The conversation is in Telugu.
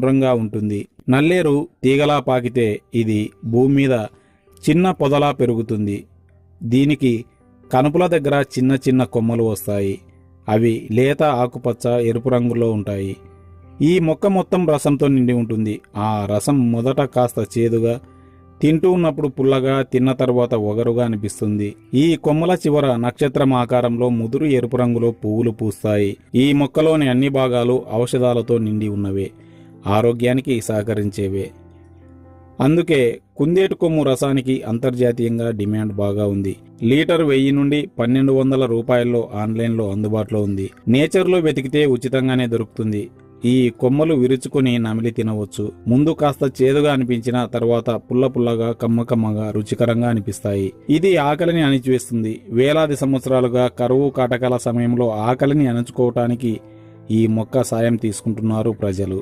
గుండ్రంగా ఉంటుంది. నల్లేరు తీగలా పాకితే ఇది భూమి మీద చిన్న పొదలా పెరుగుతుంది. దీనికి కనుపుల దగ్గర చిన్న చిన్న కొమ్మలు వస్తాయి. అవి లేత ఆకుపచ్చ ఎరుపు రంగులో ఉంటాయి. ఈ మొక్క మొత్తం రసంతో నిండి ఉంటుంది. ఆ రసం మొదట కాస్త చేదుగా, తింటూ ఉన్నప్పుడు పుల్లగా, తిన్న తర్వాత ఒగరుగా అనిపిస్తుంది. ఈ కొమ్మల చివర నక్షత్రం ఆకారంలో ముదురు ఎరుపు రంగులో పువ్వులు పూస్తాయి. ఈ మొక్కలోని అన్ని భాగాలు ఔషధాలతో నిండి ఉన్నవే, ఆరోగ్యానికి సహకరించేవే. అందుకే కుందేటు కొమ్ము రసానికి అంతర్జాతీయంగా డిమాండ్ బాగా ఉంది. లీటర్ 1000 నుండి 1200 రూపాయల్లో ఆన్లైన్లో అందుబాటులో ఉంది. నేచర్లో వెతికితే ఉచితంగానే దొరుకుతుంది. ఈ కొమ్మలు విరుచుకుని నమిలి తినవచ్చు. ముందు కాస్త చేదుగా అనిపించిన తర్వాత పుల్ల పుల్లగా, కమ్మకమ్మగా, రుచికరంగా అనిపిస్తాయి. ఇది ఆకలిని అణిచివేస్తుంది. వేలాది సంవత్సరాలుగా కరువు కాటకాల సమయంలో ఆకలిని అణుచుకోవటానికి ఈ మొక్క సాయం తీసుకుంటున్నారు ప్రజలు.